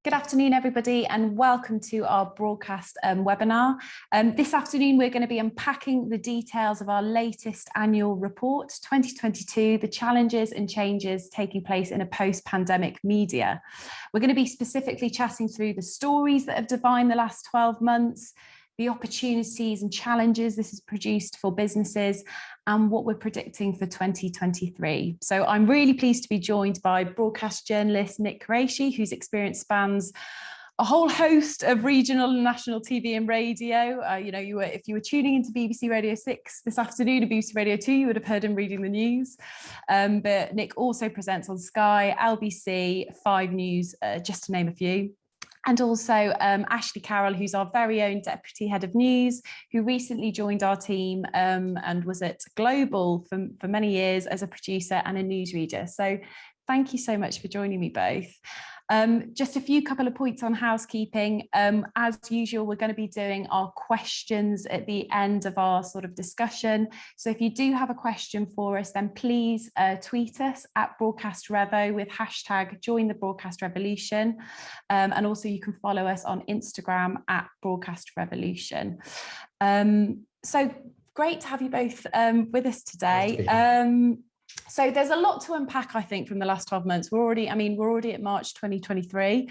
Good afternoon, everybody, and welcome to our broadcast webinar. This afternoon, we're going to be unpacking the details of our latest annual report, 2022, the challenges and changes taking place in a post-pandemic media. We're going to be specifically chatting through the stories that have defined the last 12 months, the opportunities and challenges this has produced for businesses, and what we're predicting for 2023. So I'm really pleased to be joined by broadcast journalist Nick Quraishi, whose experience spans a whole host of regional and national TV and radio. If you were tuning into BBC Radio 6 this afternoon or BBC Radio 2, you would have heard him reading the news. But Nick also presents on Sky, LBC, 5 News, just to name a few. And also Ashleigh Carroll, who's our very own Deputy Head of News, who recently joined our team and was at Global for many years as a producer and a newsreader. So thank you so much for joining me both. Just a couple of points on housekeeping. As usual, we're going to be doing our questions at the end of our sort of discussion. So if you do have a question for us, then please tweet us at BroadcastRevo with hashtag #JoinTheBroadcastRevolution. And also you can follow us on Instagram at BroadcastRevolution. So great to have you both with us today. So there's a lot to unpack, I think, from the last 12 months. We're already at March 2023.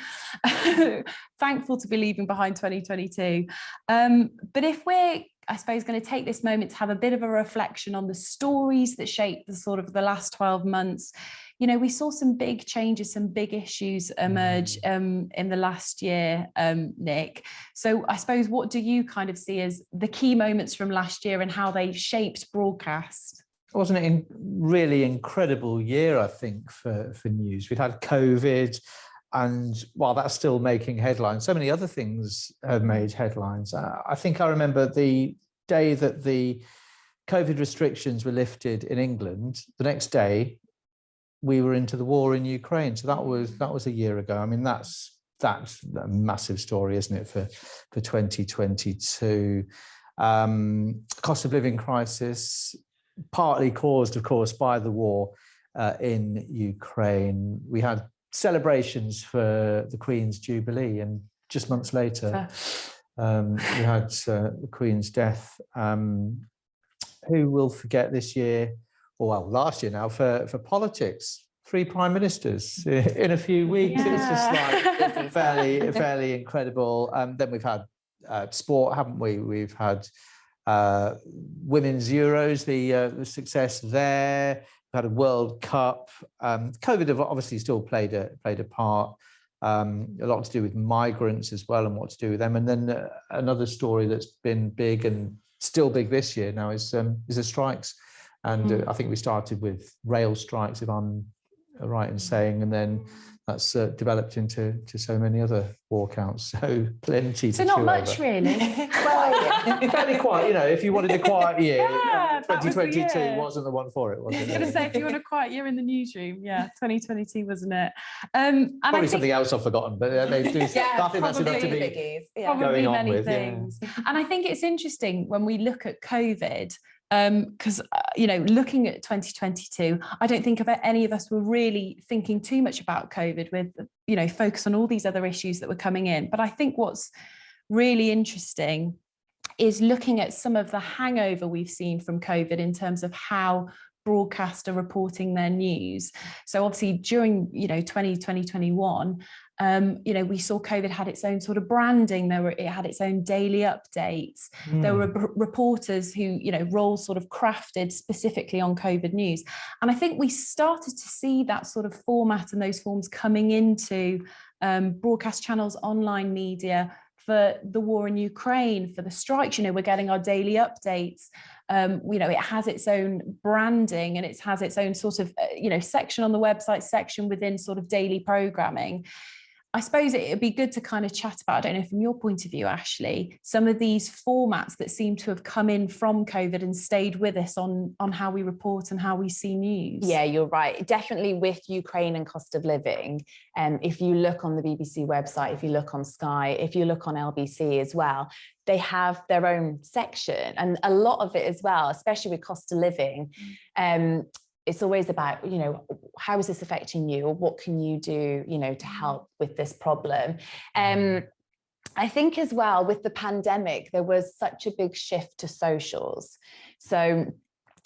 Thankful to be leaving behind 2022. But if we're, I suppose, going to take this moment to have a bit of a reflection on the stories that shaped the last 12 months, we saw some big changes, some big issues emerge in the last year, Nick. So I suppose, what do you kind of see as the key moments from last year and how they've shaped broadcast? Wasn't it a really incredible year, I think, for news? We'd had COVID, and while that's still making headlines, so many other things have made headlines. I think I remember the day that the COVID restrictions were lifted in England. The next day, we were into the war in Ukraine. So that was a year ago. I mean, that's a massive story, isn't it, for 2022? Cost of living crisis, partly caused, of course, by the war in Ukraine. We had celebrations for the Queen's Jubilee, and just months later, we had the Queen's death. Who will forget this year, or well, last year now, for politics? 3 prime ministers in a few weeks. Yeah. It's just like fairly incredible. Then we've had sport, haven't we? We've had Women's Euros, the success there. We've had a World Cup. COVID have obviously still played a part. A lot to do with migrants as well and what to do with them. And then another story that's been big and still big this year now is the strikes. And I think we started with rail strikes, if I'm right in saying, and then that's developed into so many other war counts. So plenty to chew over. So not much, really. Well, fairly quiet. If you wanted a quiet year, 2022 wasn't the one for it, was it? I was going to say, if you want a quiet year in the newsroom, 2022 wasn't it? Probably something else I've forgotten, but they do. I think that's enough to be probably going on many with. Things. Yeah. And I think it's interesting when we look at COVID. Because looking at 2022, I don't think any of us were really thinking too much about COVID with, focus on all these other issues that were coming in. But I think what's really interesting is looking at some of the hangover we've seen from COVID in terms of how broadcast are reporting their news. So obviously during, 2021, we saw COVID had its own sort of branding. It had its own daily updates. There were reporters who, roles sort of crafted specifically on COVID news. And I think we started to see that sort of format and those forms coming into broadcast channels, online media, for the war in Ukraine, for the strikes. We're getting our daily updates. It has its own branding and it has its own sort of, section on the website, section within sort of daily programming. I suppose it would be good to kind of chat about, I don't know, from your point of view, Ashleigh, some of these formats that seem to have come in from COVID and stayed with us on how we report and how we see news. Yeah, you're right. Definitely with Ukraine and cost of living. If you look on the BBC website, if you look on Sky, if you look on LBC as well, they have their own section, and a lot of it as well, especially with cost of living. It's always about, how is this affecting you, or what can you do, you know, to help with this problem? I think as well with the pandemic, there was such a big shift to socials. So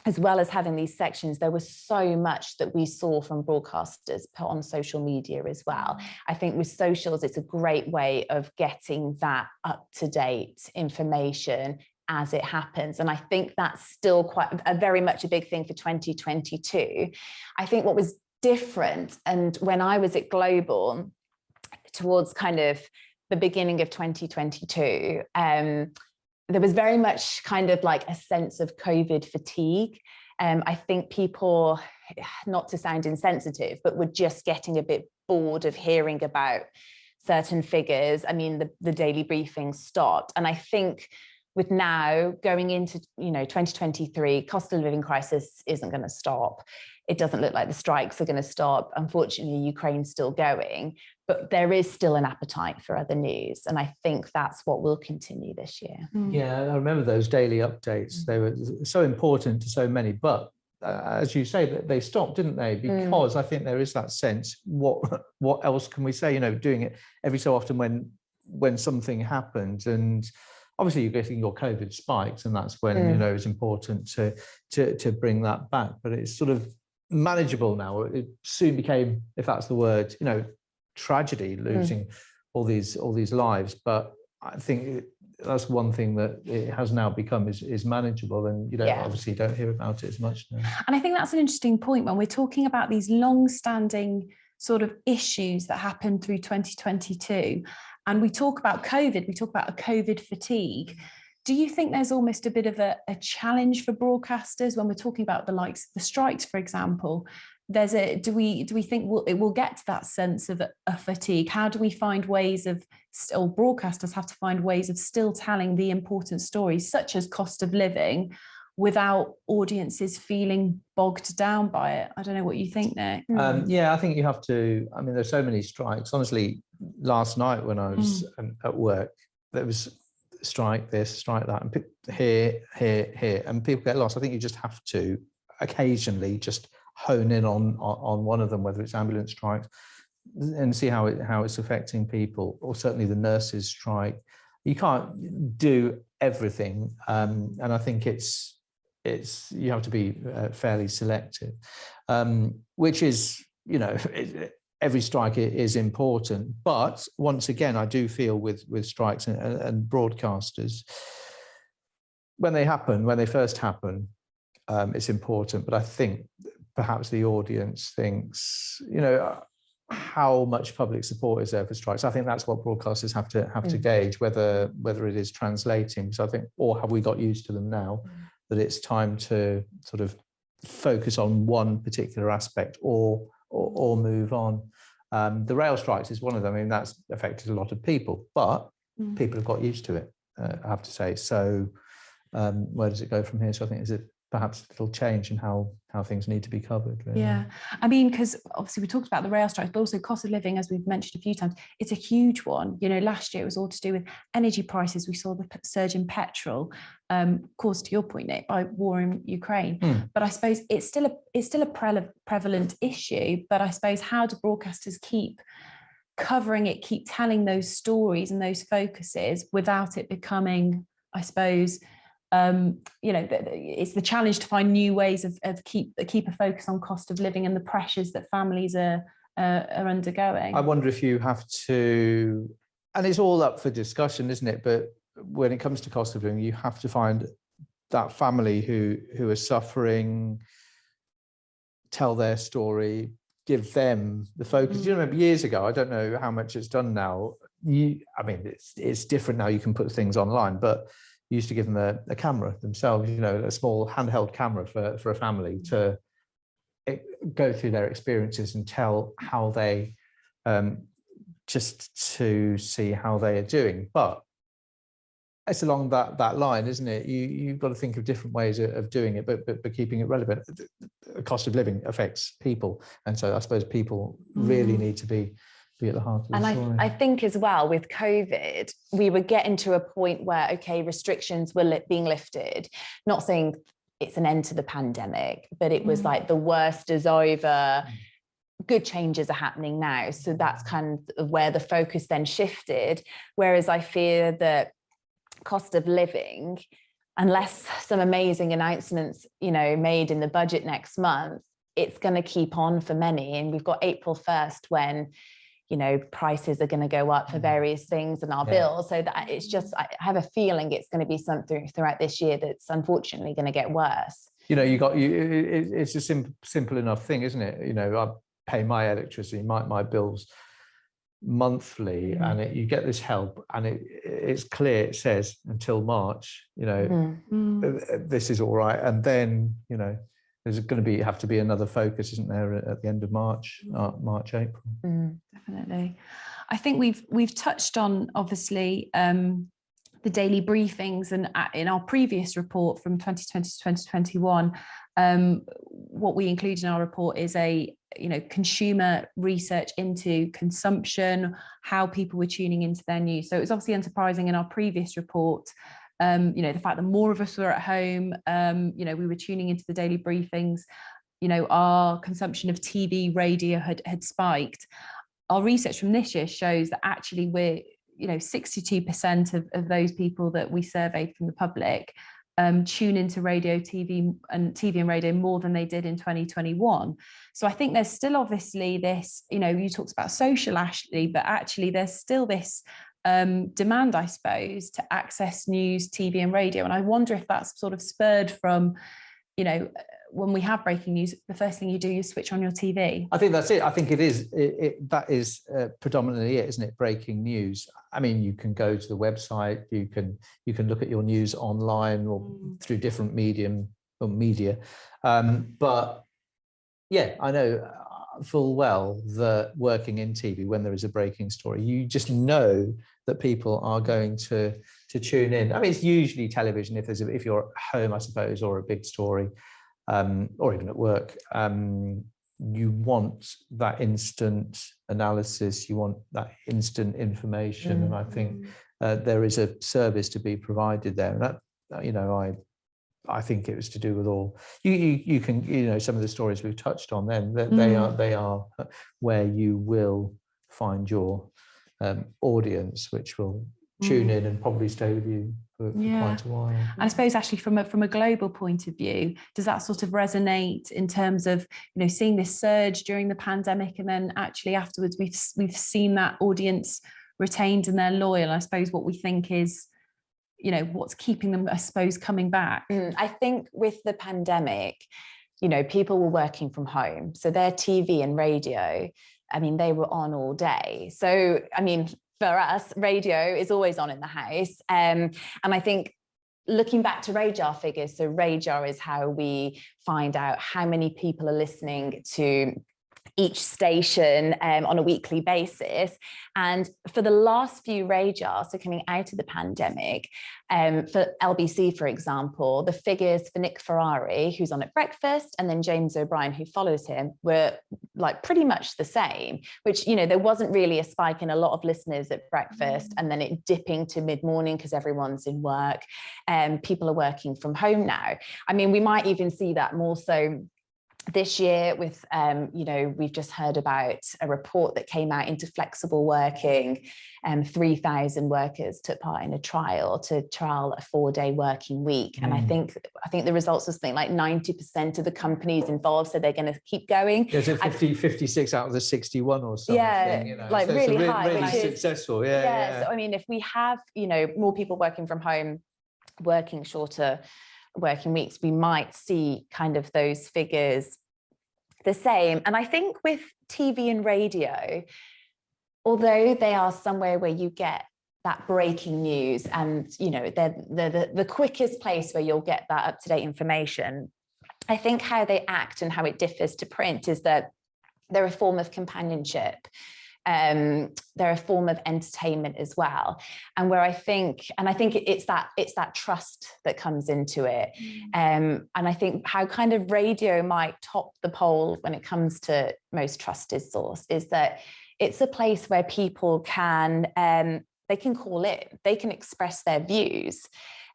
as well as having these sections, there was so much that we saw from broadcasters put on social media as well. I think with socials, it's a great way of getting that up-to-date information as it happens. And I think that's still very much a big thing for 2022. I think what was different, and when I was at Global towards kind of the beginning of 2022, there was very much kind of like a sense of COVID fatigue. I think people, not to sound insensitive, but were just getting a bit bored of hearing about certain figures. I mean, the daily briefings stopped. And I think with now going into, you know, 2023, cost of living crisis isn't going to stop. It doesn't look like the strikes are going to stop. Unfortunately, Ukraine's still going, but there is still an appetite for other news. And I think that's what will continue this year. Yeah, I remember those daily updates. They were so important to so many, but as you say, they stopped, didn't they? Because I think there is that sense, what else can we say? You know, doing it every so often when something happened, and obviously you're getting your COVID spikes, and that's when, you know, it's important to bring that back. But it's sort of manageable now. It soon became, if that's the word, you know, tragedy, losing all these lives. But I think that's one thing that it has now become is manageable, and you know, obviously don't hear about it as much now. And I think that's an interesting point when we're talking about these long-standing sort of issues that happened through 2022, and we talk about COVID, we talk about a COVID fatigue. Do you think there's almost a bit of a challenge for broadcasters when we're talking about the likes of the strikes, for example? Do we think it will get to that sense of a fatigue? How do we find ways of, or broadcasters have to find ways of still telling the important stories, such as cost of living, without audiences feeling bogged down by it? I don't know what you think, Nick. Yeah, I think you have to. I mean, there's so many strikes. Honestly, last night when I was at work, there was strike this, strike that, and here, and people get lost. I think you just have to occasionally just hone in on one of them, whether it's ambulance strikes, and see how it's affecting people, or certainly the nurses strike. You can't do everything, and I think it's you have to be fairly selective, which is, you know, every strike is important. But once again, I do feel with strikes and broadcasters, when they first happen, it's important. But I think perhaps the audience thinks, you know, how much public support is there for strikes? I think that's what broadcasters have to gauge, whether it is translating. So I think, or have we got used to them now, that it's time to sort of focus on one particular aspect or move on. The rail strikes is one of them. I mean, that's affected a lot of people, but people have got used to it, I have to say. So where does it go from here? So I think perhaps a little change in how things need to be covered. Really. Yeah, I mean, because obviously we talked about the rail strikes, but also cost of living, as we've mentioned a few times, it's a huge one. You know, last year it was all to do with energy prices. We saw the surge in petrol, caused, to your point, Nick, by war in Ukraine. But I suppose it's still a prevalent issue. But I suppose, how do broadcasters keep covering it, keep telling those stories and those focuses without it becoming, I suppose, you know, it's the challenge to find new ways of keep a focus on cost of living and the pressures that families are undergoing. I wonder if you have to, and it's all up for discussion, isn't it? But when it comes to cost of living, you have to find that family who are suffering, tell their story, give them the focus. You remember years ago, I don't know how much it's done now. I mean, it's different now. You can put things online, but used to give them a camera themselves, you know, a small handheld camera for a family to go through their experiences and tell how they, just to see how they are doing. But it's along that line, isn't it? You've got to think of different ways of doing it, but keeping it relevant. The cost of living affects people, and so I suppose people really need to be at the heart of the story. And I think as well with COVID, we were getting to a point where, okay, restrictions were being lifted. Not saying it's an end to the pandemic, but it was like the worst is over. good changes are happening now. So that's kind of where the focus then shifted. Whereas I fear that cost of living, unless some amazing announcements, made in the budget next month, it's going to keep on for many. And we've got April 1st when, prices are going to go up for various things and our bills. So that it's just, I have a feeling it's going to be something throughout this year that's unfortunately going to get worse. It's a simple enough thing, isn't it? I pay my electricity, my bills monthly, and you get this help, and it's clear, it says until March, this is all right. And then, there's going to have to be another focus, isn't there, at the end of March, April. Definitely. I think we've touched on, obviously, the daily briefings, and in our previous report from 2020 to 2021, what we include in our report is a consumer research into consumption, how people were tuning into their news. So it was obviously unsurprising in our previous report, the fact that more of us were at home, we were tuning into the daily briefings, our consumption of TV, radio had spiked. Our research from this year shows that actually we're 62% of those people that we surveyed from the public tune into TV and radio more than they did in 2021. So I think there's still obviously this, you talked about social, Ashleigh, but actually there's still this demand, I suppose, to access news, TV and radio. And I wonder if that's sort of spurred from, when we have breaking news, the first thing you do is switch on your TV. I think that's it. I think it is. That is predominantly it, isn't it? Breaking news. I mean, you can go to the website. You can look at your news online or through different media. But yeah, I know full well that working in TV, when there is a breaking story, you just know that people are going to tune in. I mean, it's usually television if you're at home, I suppose, or a big story. Or even at work, you want that instant analysis, you want that instant information, and I think there is a service to be provided there. And that, I think it was to do with all you can, some of the stories we've touched on. Then they are where you will find your audience, which will tune in and probably stay with you for quite a while. And I suppose, actually, from a global point of view, does that sort of resonate in terms of seeing this surge during the pandemic, and then actually afterwards we've seen that audience retained and they're loyal? I suppose what we think is, what's keeping them, I suppose, coming back. I think with the pandemic, people were working from home, so their TV and radio, I mean, they were on all day. So I mean, for us, radio is always on in the house. And I think looking back to RAJAR figures, so RAJAR is how we find out how many people are listening to each station on a weekly basis. And for the last few RAJAR, so coming out of the pandemic, for LBC, for example, the figures for Nick Ferrari, who's on at breakfast, and then James O'Brien, who follows him, were like pretty much the same, which, there wasn't really a spike in a lot of listeners at breakfast, and then it dipping to mid-morning because everyone's in work. People are working from home now. I mean, we might even see that more so this year with, we've just heard about a report that came out into flexible working. 3,000 workers took part in a trial to trial a 4-day working week. And I think the results was something like 90% of the companies involved said they're going to keep going. Yeah, so 56 out of the 61 or something. Yeah, like so really high. Really successful. Yeah. So, I mean, if we have, more people working from home, working shorter working weeks, we might see kind of those figures the same. And I think with TV and radio, although they are somewhere where you get that breaking news and, they're the quickest place where you'll get that up-to-date information, I think how they act and how it differs to print is that they're a form of companionship. They're a form of entertainment as well, and I think it's that trust that comes into it, and I think how kind of radio might top the poll when it comes to most trusted source is that it's a place where people can they can call in, they can express their views,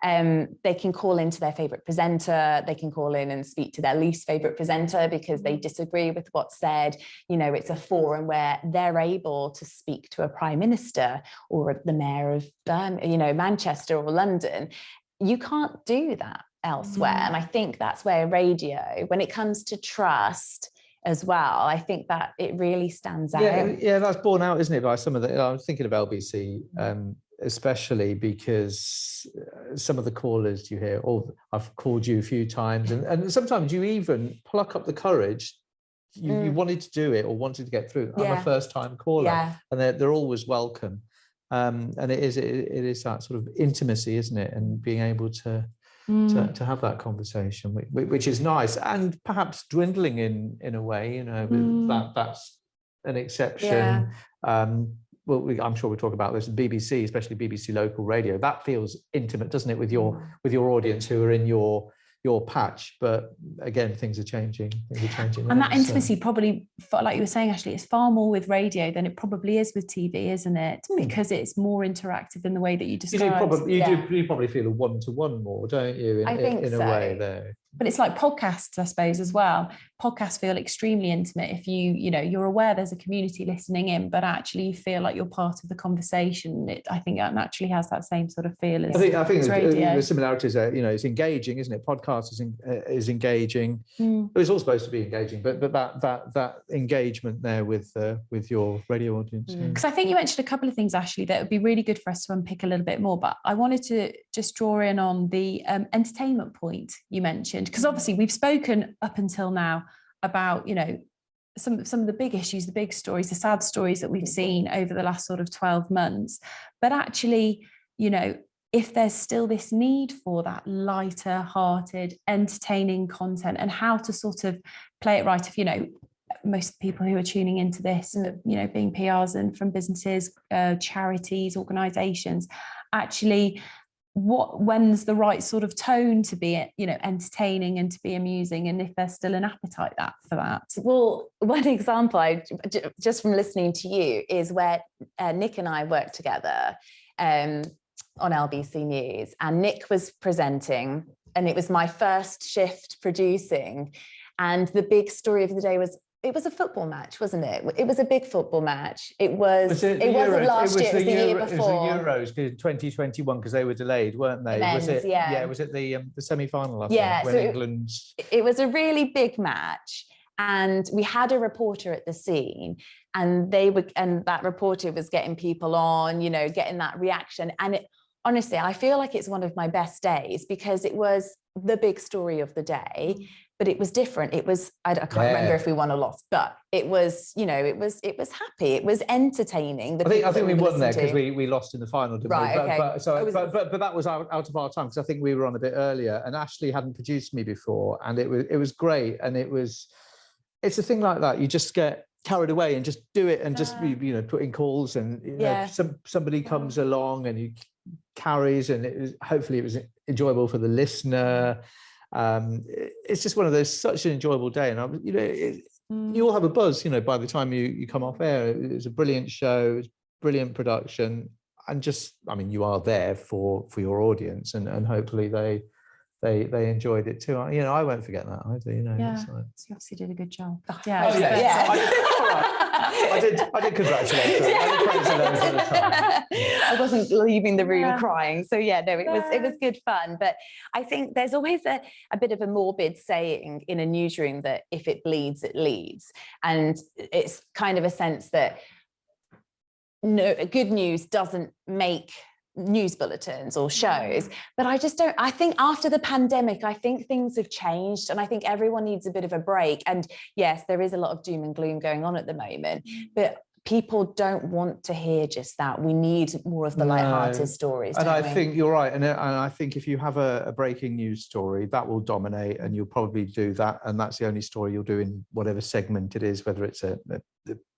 They can call into their favourite presenter. They can call in and speak to their least favourite presenter because they disagree with what's said. You know, it's a forum where they're able to speak to a prime minister or the mayor of, Manchester or London. You can't do that elsewhere. And I think that's where radio, when it comes to trust as well, I think that it really stands out. Yeah, that's borne out, isn't it, by some of the, I was thinking of LBC, especially because some of the callers you hear, I've called you a few times, and sometimes you even pluck up the courage. You wanted to do it or wanted to get through. I'm a first-time caller, and they're always welcome. And it is that sort of intimacy, isn't it? And being able to have that conversation, which is nice, and perhaps dwindling in a way, that's an exception. I'm sure we'll talk about this. BBC, especially BBC local radio, that feels intimate, doesn't it, with your audience who are in your patch. But again, things are changing. And that intimacy probably, like you were saying, Ashleigh, it's far more with radio than it probably is with TV, isn't it? Because it's more interactive in the way that you described. You probably feel a one-to-one more, don't you? I think in so. A way there. But it's like podcasts, I suppose, as well. Podcasts feel extremely intimate if you're aware there's a community listening in, but actually you feel like you're part of the conversation. I think that naturally has that same sort of feel as I think radio. The similarities are, it's engaging, isn't it? Podcast is engaging. It's all supposed to be engaging, but that engagement there with your radio audience. Because I think you mentioned a couple of things, Ashleigh, that would be really good for us to unpick a little bit more. But I wanted to just draw in on the entertainment point you mentioned, because obviously we've spoken up until now about some of the big issues, the big stories, the sad stories that we've seen over the last sort of 12 months. But actually, if there's still this need for that lighter hearted, entertaining content, and how to sort of play it right, if most people who are tuning into this, being PRs and from businesses, charities, organizations, actually when's the right sort of tone to be entertaining and to be amusing, and if there's still an appetite for that. Well, one example just from listening to you is where Nick and I worked together on LBC News, and Nick was presenting, and it was my first shift producing, and the big story of the day was, it was a football match, wasn't it? It was a big football match. It wasn't last year, it was the year before. It was the Euros 2021, because they were delayed, weren't they? Was it the semi-final, I think, when England... It was a really big match, and we had a reporter at the scene, and that reporter was getting people on, getting that reaction. And honestly, I feel like it's one of my best days, because it was the big story of the day. But it was different. It was, I can't remember if we won or lost, but it was, it was happy. It was entertaining. I think we won there because we lost in the final, didn't we? Okay. But that was out of our time, because I think we were on a bit earlier, and Ashleigh hadn't produced me before, and it was great. And it's a thing like that. You just get carried away and just do it, and just put in calls, and somebody comes along and you carries, and hopefully it was enjoyable for the listener. It's just one of those, such an enjoyable day, and you all have a buzz by the time you come off air. It was a brilliant show, it was brilliant production, and you are there for your audience, and hopefully they enjoyed it too. I won't forget that either. You obviously did a good job. I did congratulate them. I wasn't leaving the room crying. So it was good fun. But I think there's always a bit of a morbid saying in a newsroom that if it bleeds, it leads. And it's kind of a sense that good news doesn't make news bulletins or shows, but I think after the pandemic, I think things have changed, and I think everyone needs a bit of a break. And yes, there is a lot of doom and gloom going on at the moment, but people don't want to hear just that. We need more of the light-hearted stories. And I think you're right. And I think if you have a breaking news story, that will dominate, and you'll probably do that. And that's the only story you'll do in whatever segment it is, whether it's a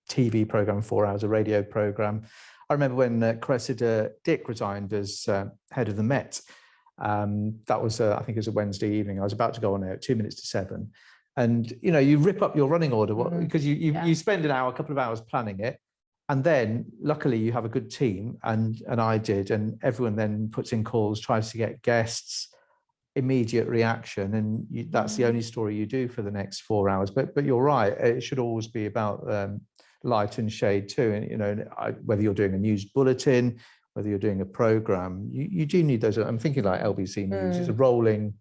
TV program, 4 hours, a radio program. I remember when Cressida Dick resigned as head of the Met. That was, I think it was a Wednesday evening. I was about to go on air at 2 minutes to 7. And, you rip up your running order because you spend a couple of hours planning it. And then luckily you have a good team, and I did, and everyone then puts in calls, tries to get guests, immediate reaction, and that's the only story you do for the next 4 hours. But you're right, it should always be about light and shade too. And, you know, whether you're doing a news bulletin, whether you're doing a program, you do need those. I'm thinking like LBC News is a rolling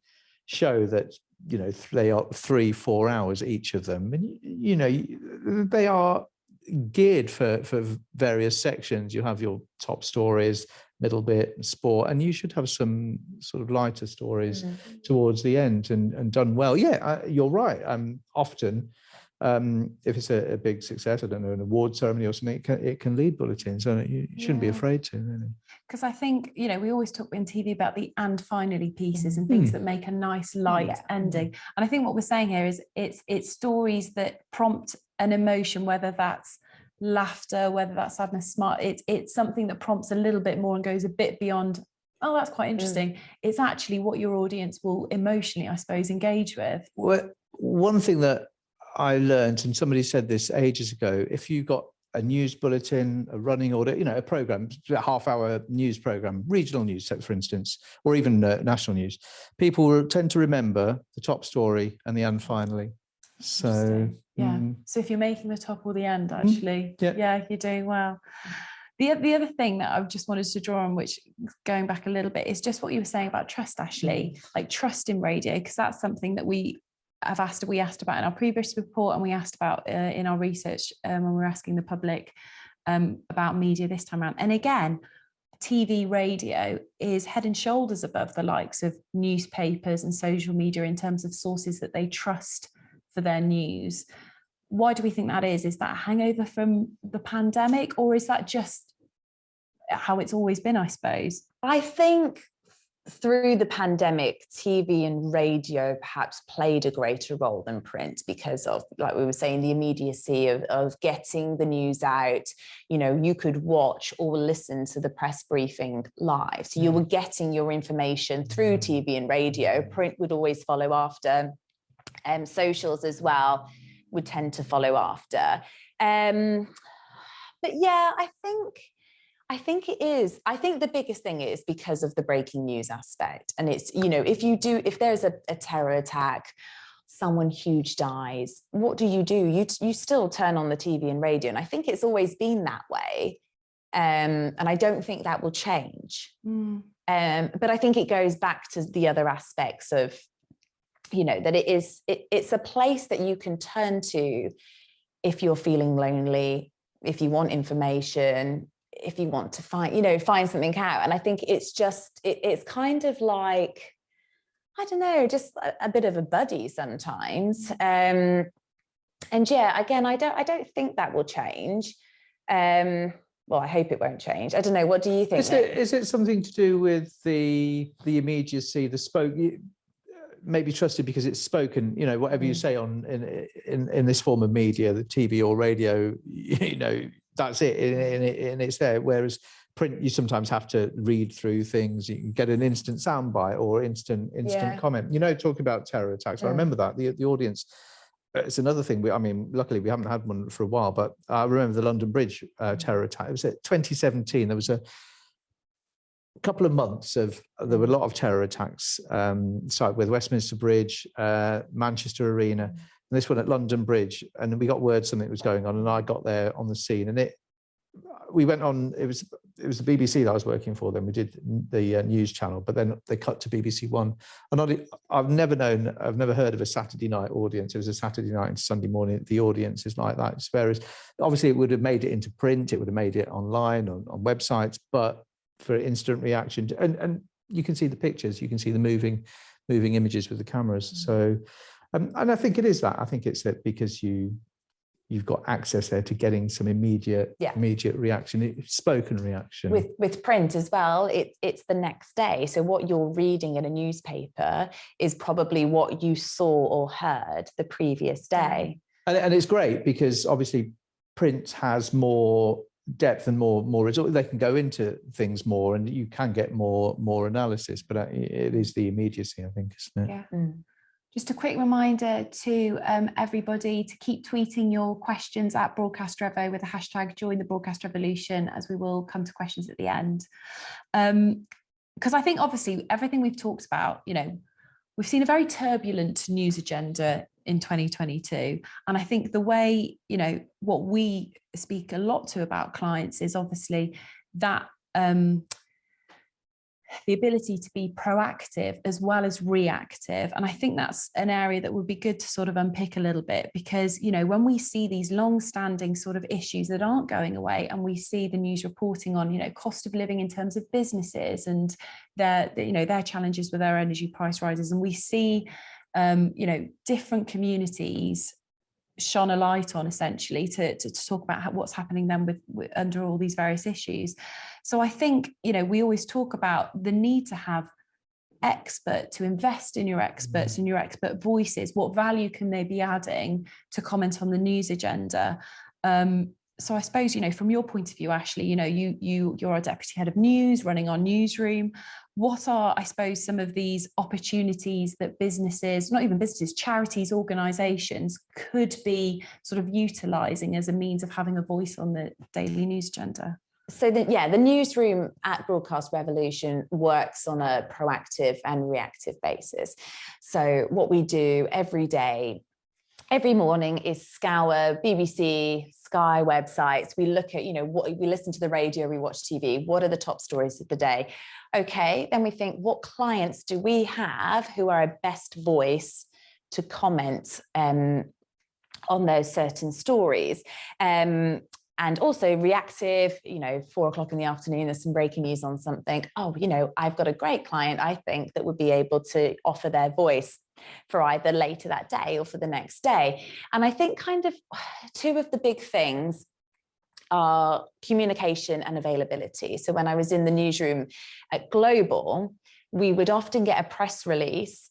show that, you know, they are 3-4 hours each of them, and you know, they are geared for various sections. You have your top stories, middle bit, sport, and you should have some sort of lighter stories towards the end, and done well. Yeah, you're right. Often, if it's a big success, I don't know, an award ceremony or something, it can lead bulletins, and you shouldn't be afraid to, really. Because I think, you know, we always talk in TV about the and finally pieces and things that make a nice light ending. And I think what we're saying here is it's stories that prompt an emotion, whether that's laughter, whether that's sadness, smart. It's something that prompts a little bit more and goes a bit beyond, oh, that's quite interesting. It's actually what your audience will emotionally, I suppose, engage with. Well, one thing that I learned, and somebody said this ages ago, if you got a news bulletin, a running order, you know, a program, a half-hour news program, regional news, for instance, or even national news, people will tend to remember the top story and the and finally. So so if you're making the top or the end, actually, you're doing well. The other thing that I just wanted to draw on, which going back a little bit, is just what you were saying about trust, Ashleigh, like trust in radio, because that's something that we asked about in our previous report, and we asked about in our research when we were asking the public about media this time around. And again, TV radio is head and shoulders above the likes of newspapers and social media in terms of sources that they trust for their news. Why do we think that is? Is that a hangover from the pandemic, or is that just how it's always been, I suppose? I think through the pandemic, TV and radio perhaps played a greater role than print because of, like we were saying, the immediacy of getting the news out. You know, you could watch or listen to the press briefing live. So you were getting your information through TV and radio. Print would always follow after. Socials as well would tend to follow after. But yeah, I think it is. I think the biggest thing is because of the breaking news aspect. And it's, you know, if there's a terror attack, someone huge dies, what do? You still turn on the TV and radio. And I think it's always been that way. And I don't think that will change. But I think it goes back to the other aspects of, you know, that it's a place that you can turn to if you're feeling lonely, if you want information, if you want to find something out. And I think it's just, it's kind of like, I don't know, just a bit of a buddy sometimes. And yeah, again, I don't think that will change. Well, I hope it won't change. I don't know. What do you think? Is it something to do with the immediacy, the spoke, maybe trusted because it's spoken, you know, whatever you say in this form of media, the TV or radio, you know, that's it, and it's there. Whereas print, you sometimes have to read through things. You can get an instant soundbite or instant comment. You know, talking about terror attacks, I remember that the audience. It's another thing. I mean, luckily we haven't had one for a while, but I remember the London Bridge terror attack. It was at 2017. There was a couple of months there were a lot of terror attacks, started with Westminster Bridge, Manchester Arena, and this one at London Bridge. And we got word something was going on, and I got there on the scene, and we went on. It was the BBC that I was working for. Then we did the news channel, but then they cut to BBC One. And I've never heard of a Saturday night audience. It was a Saturday night and Sunday morning. The audience is like that. Whereas obviously it would have made it into print. It would have made it online on websites, but for instant reaction, and you can see the pictures, you can see the moving images with the cameras. So, and I think it is that. I think it's that because you've got access there to getting some immediate reaction, spoken reaction. With print as well, it's the next day. So what you're reading in a newspaper is probably what you saw or heard the previous day. And it's great because obviously print has more depth and more result. They can go into things more, and you can get more analysis. But it is the immediacy, I think, isn't it? Yeah. Just a quick reminder to everybody to keep tweeting your questions at Broadcast Revo with the hashtag Join the Broadcast Revolution, as we will come to questions at the end. Because I think obviously everything we've talked about, you know, we've seen a very turbulent news agenda in 2022. And I think the way, you know, what we speak a lot to about clients is obviously that the ability to be proactive as well as reactive. And I think that's an area that would be good to sort of unpick a little bit, because, you know, when we see these long-standing sort of issues that aren't going away, and we see the news reporting on, you know, cost of living in terms of businesses and their challenges with their energy price rises, and we see, you know, different communities shone a light on essentially to talk about what's happening then with under all these various issues. So I think, you know, we always talk about the need to have to invest in your experts and your expert voices. What value can they be adding to comment on the news agenda? So I suppose, you know, from your point of view, Ashleigh, you know, you're our deputy head of news running our newsroom. What are, I suppose, some of these opportunities that businesses, not even businesses, charities, organisations could be sort of utilising as a means of having a voice on the daily news agenda? So the newsroom at Broadcast Revolution works on a proactive and reactive basis. So what we do every day, every morning, is scour BBC, Sky websites. We look at, you know, we listen to the radio, we watch TV. What are the top stories of the day? Okay, then we think, what clients do we have who are our best voice to comment on those certain stories? And also reactive, you know, 4 o'clock in the afternoon, there's some breaking news on something. Oh, you know, I've got a great client, I think, that would be able to offer their voice for either later that day or for the next day. And I think kind of two of the big things are communication and availability. So when I was in the newsroom at Global, we would often get a press release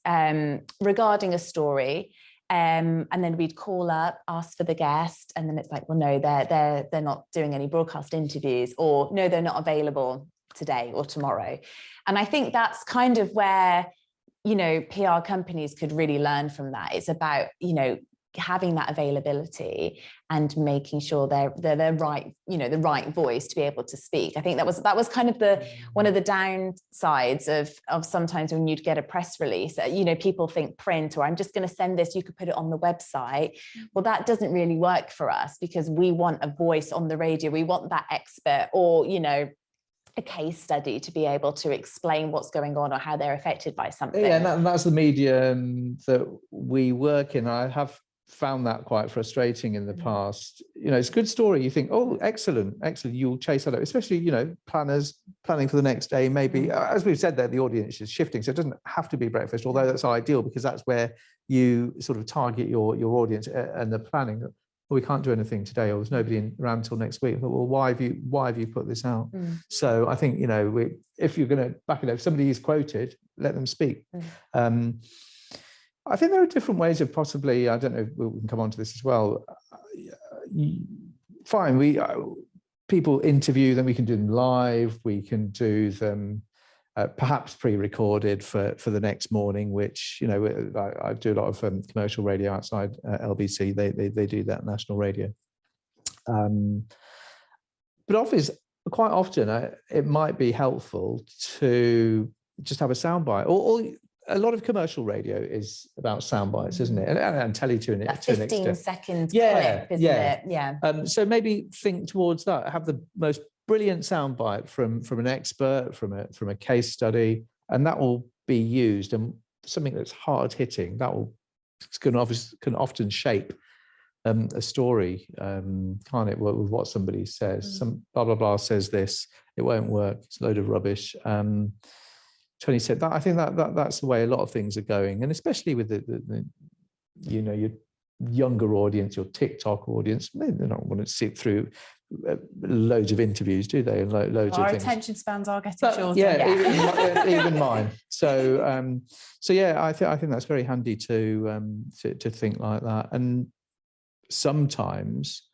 regarding a story. And then we'd call up, ask for the guest, and then it's like, well, no, they're not doing any broadcast interviews, or no, they're not available today or tomorrow. And I think that's kind of where, you know, PR companies could really learn from that. It's about, you know, having that availability and making sure they're the right, you know, the right voice to be able to speak. I think that was kind of one of the downsides of sometimes when you'd get a press release, you know, people think print, or I'm just going to send this, you could put it on the website. Well, that doesn't really work for us, because we want a voice on the radio. We want that expert, or, you know, a case study to be able to explain what's going on or how they're affected by something. Yeah, and that's the medium that we work in. I have found that quite frustrating in the past. You know, it's a good story. You think, oh, excellent. You'll chase that up, especially, you know, planners planning for the next day. Maybe, as we've said there, the audience is shifting. So it doesn't have to be breakfast, although that's ideal, because that's where you sort of target your audience and the planning. Well, we can't do anything today, or there's nobody around until next week. Well, why have you put this out? So I think, you know, if you're going to back it up, if somebody is quoted, let them speak. I think there are different ways of possibly, I don't know, we can come on to this as well. Fine, people interview them, we can do them live, we can do them perhaps pre-recorded for the next morning, which, you know, I do a lot of commercial radio outside LBC, they do that national radio. But quite often it might be helpful to just have a soundbite, or a lot of commercial radio is about sound bites, isn't it? And telly to an extent. 15-second clip, isn't it? Yeah. So maybe think towards that. Have the most brilliant sound bite from an expert, from a case study, and that will be used. And something that's hard hitting, can often shape a story, can't it? With what somebody says, some blah blah blah says this, it won't work. It's a load of rubbish. Tony said that. I think that's the way a lot of things are going, and especially with the you know, your younger audience, your TikTok audience, they don't want to sit through loads of interviews, do they? And loads of things. Our attention spans are getting shorter. Yeah, even mine. So yeah, I think that's very handy to think like that. And sometimes,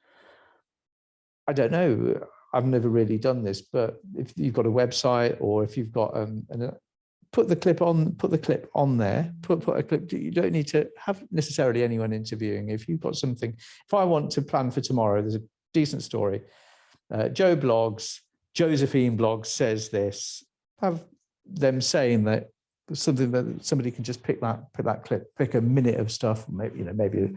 I don't know, I've never really done this, but if you've got a website, or if you've got put the clip on there, put a clip. You don't need to have necessarily anyone interviewing. If you've got something, if I want to plan for tomorrow, there's a decent story. Joe blogs, Josephine blogs says this, have them saying that something that somebody can just pick that clip, pick a minute of stuff, maybe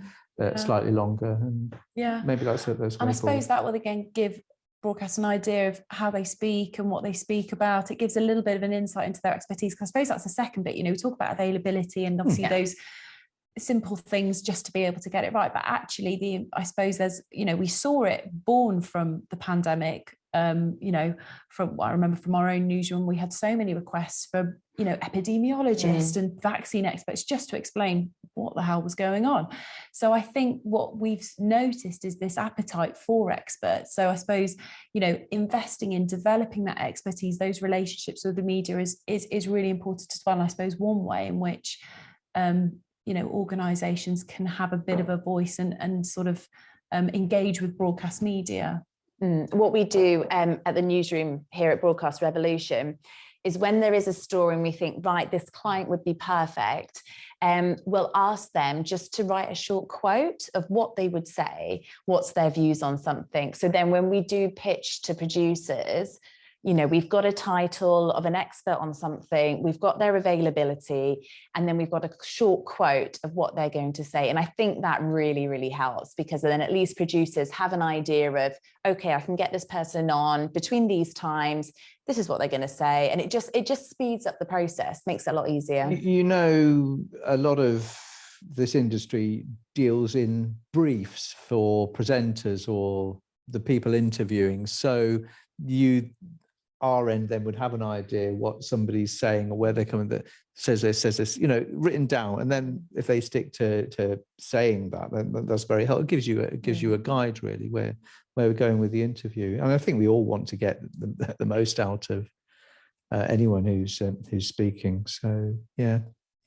slightly longer, and maybe that's and I suppose that will again give broadcast an idea of how they speak and what they speak about. It gives a little bit of an insight into their expertise, because I suppose that's the second bit. We talk about availability and obviously those simple things just to be able to get it right, but actually I suppose there's we saw it born from the pandemic. From what I remember from our own newsroom, we had so many requests for epidemiologists and vaccine experts just to explain what the hell was going on. So I think what we've noticed is this appetite for experts. So I suppose investing in developing that expertise, those relationships with the media is really important as well. And I suppose one way in which organisations can have a bit of a voice and sort of engage with broadcast media. What we do at the newsroom here at Broadcast Revolution is when there is a story and we think, right, this client would be perfect, we'll ask them just to write a short quote of what they would say, what's their views on something. So then when we do pitch to producers, we've got a title of an expert on something, we've got their availability, and then we've got a short quote of what they're going to say. And I think that really, really helps, because then at least producers have an idea of, okay, I can get this person on between these times, this is what they're going to say. And it just speeds up the process, makes it a lot easier. A lot of this industry deals in briefs for presenters or the people interviewing. So our end then would have an idea what somebody's saying or where they're coming, that says this, written down. And then if they stick to saying that, then that's very helpful. It gives you a guide really where we're going with the interview. And I think we all want to get the most out of anyone who's speaking. So yeah,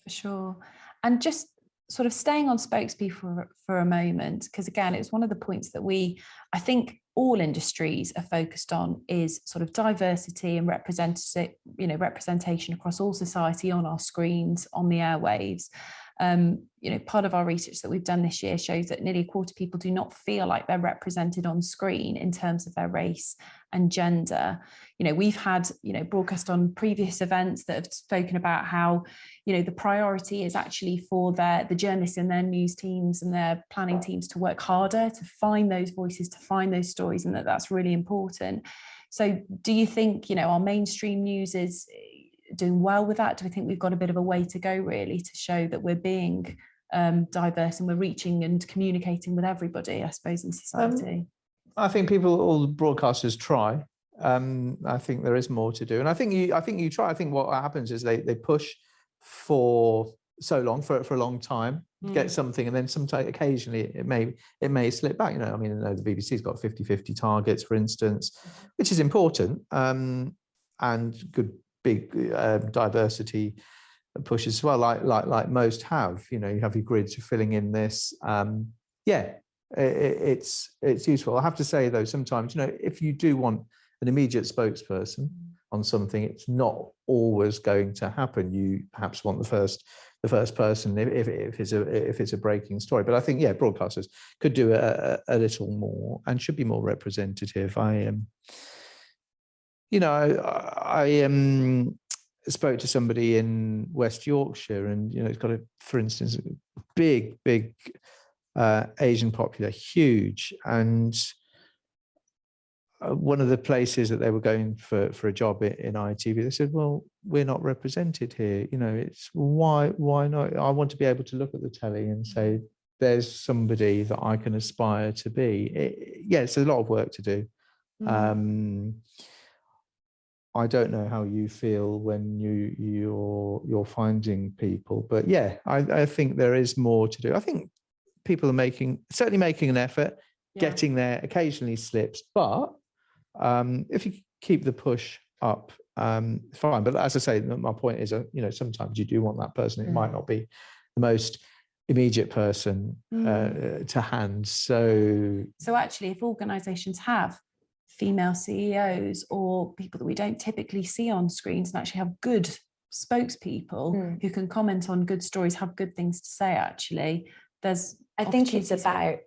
for sure. And just sort of staying on spokespeople for a moment, because again, it's one of the points that I think all industries are focused on, is sort of diversity and representation across all society, on our screens, on the airwaves. Part of our research that we've done this year shows that nearly a quarter of people do not feel like they're represented on screen in terms of their race and gender. We've had, broadcast on previous events that have spoken about how, the priority is actually for the journalists in their news teams and their planning teams to work harder to find those voices, to find those stories, and that's really important. So do you think, our mainstream news is doing well with that? Do we think we've got a bit of a way to go really to show that we're being diverse and we're reaching and communicating with everybody, I suppose, in society? I think all the broadcasters try. I think there is more to do, and I think you try. I think what happens is they push for so long, for a long time, get something, and then sometimes occasionally it may slip back. I mean, the BBC's got 50-50 targets, for instance, which is important, and good big diversity pushes as well, like most have. You have your grids, you're filling in this. It's useful. I have to say though, sometimes if you do want an immediate spokesperson on something, it's not always going to happen. You perhaps want the first person if it's a breaking story. But I think broadcasters could do a little more and should be more representative. I spoke to somebody in West Yorkshire, and it's got for instance, a big Asian population, huge, and one of the places that they were going for a job in ITV, they said, well, we're not represented here. It's why not? I want to be able to look at the telly and say, there's somebody that I can aspire to be. It's a lot of work to do. I don't know how you feel when you're finding people, but I think there is more to do. I think people are certainly making an effort, getting there. Occasionally slips, but if you keep the push up, fine. But as I say, my point is, sometimes you do want that person. It might not be the most immediate person to hand. So actually, if organisations have female CEOs or people that we don't typically see on screens and actually have good spokespeople who can comment on good stories, have good things to say, actually. I think it's about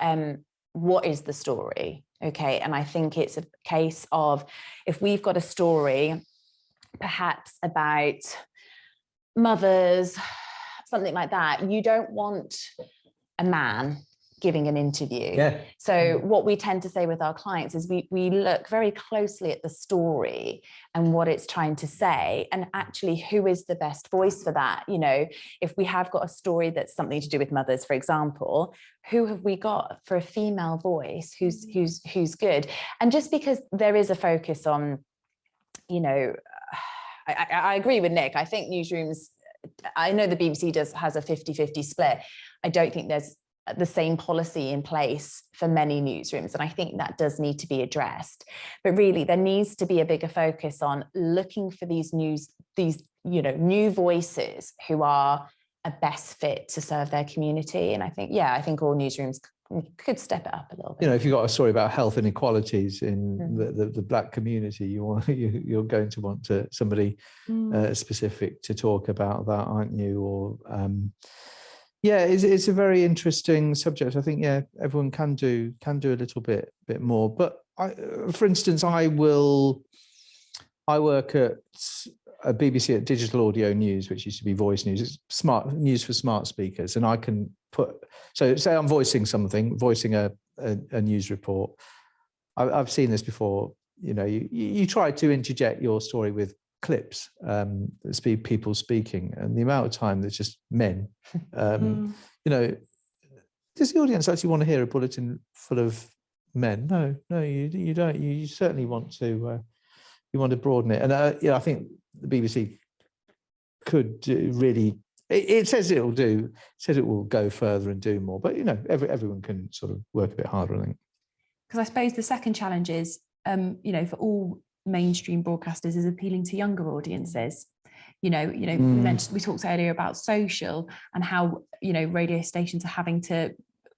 what is the story, okay? And I think it's a case of, if we've got a story perhaps about mothers, something like that, you don't want a man giving an interview. So what we tend to say with our clients is we look very closely at the story and what it's trying to say, and actually who is the best voice for that. You know, if we have got a story that's something to do with mothers, for example, who have we got for a female voice who's good? And just because there is a focus on, you know, I agree with Nick. I think newsrooms, I know the BBC has a 50-50 split. I don't think there's the same policy in place for many newsrooms, and I think that does need to be addressed. But really, there needs to be a bigger focus on looking for these new voices who are a best fit to serve their community. And I think all newsrooms could step it up a little bit. You know, if you've got a story about health inequalities in the Black community, you're going to want somebody specific to talk about that, aren't you? Or it's a very interesting subject. I think everyone can do a little bit more. But for instance, I work at a BBC at Digital Audio News, which used to be Voice News. It's smart news for smart speakers, and I can say I'm voicing a news report. I've seen this before. You know, you try to interject your story with clips, people speaking, and the amount of time there's just men. You know, does the audience actually want to hear a bulletin full of men? No, you don't. You certainly want to. You want to broaden it, and I think the BBC could really. It says it will do. Says it will go further and do more, but you know, everyone can sort of work a bit harder, I think. Because I suppose the second challenge is, you know, for all mainstream broadcasters, is appealing to younger audiences. We talked earlier about social and how, you know, radio stations are having to,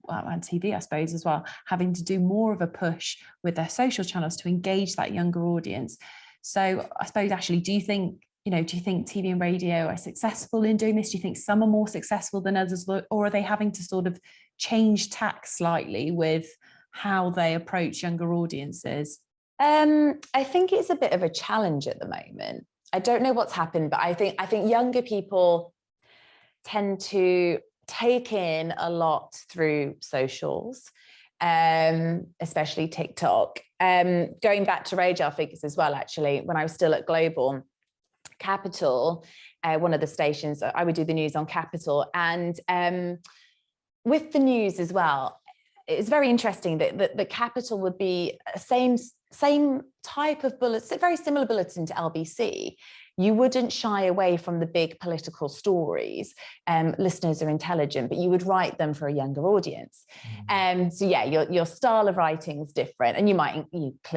and TV, I suppose, as well, having to do more of a push with their social channels to engage that younger audience. So I suppose, Ashleigh, do you think TV and radio are successful in doing this? Do you think some are more successful than others, or are they having to sort of change tack slightly with how they approach younger audiences? I think it's a bit of a challenge at the moment. I don't know what's happened, but I think younger people tend to take in a lot through socials, especially TikTok. Going back to radar figures as well, actually, when I was still at Global, Capital, one of the stations, I would do the news on Capital, and with the news as well, it's very interesting that the Capital would be same type of bulletin, very similar bulletin to LBC. You wouldn't shy away from the big political stories. Listeners are intelligent, but you would write them for a younger audience. So your style of writing is different, and you might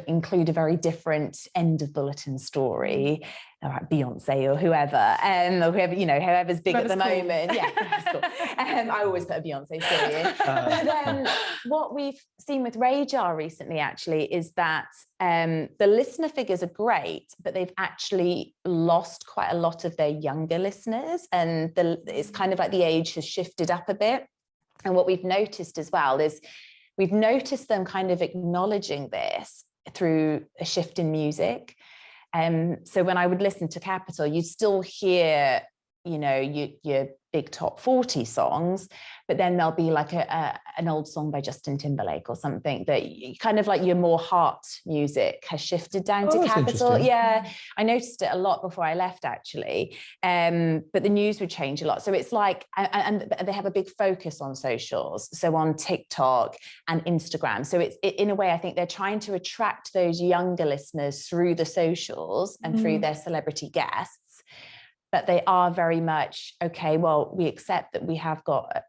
include a very different end of bulletin story, like Beyonce or whoever, whoever's big at the moment. Yeah, cool. I always put a Beyonce story in. But what we've seen with Radar recently, actually, is that the listener figures are great, but they've actually lost quite a lot of their younger listeners, and it's kind of like the age has shifted up a bit. And what we've noticed as well is we've noticed them kind of acknowledging this through a shift in music. So when I would listen to Capital, you'd still hear, your big top 40 songs, but then there'll be like an old song by Justin Timberlake or something that kind of like your more heart music has shifted down to Capital. Yeah, I noticed it a lot before I left, actually. But the news would change a lot. So it's like, and they have a big focus on socials, so on TikTok and Instagram. So it's in a way, I think they're trying to attract those younger listeners through the socials and through their celebrity guests. But they are very much, okay, well, we accept that we have got,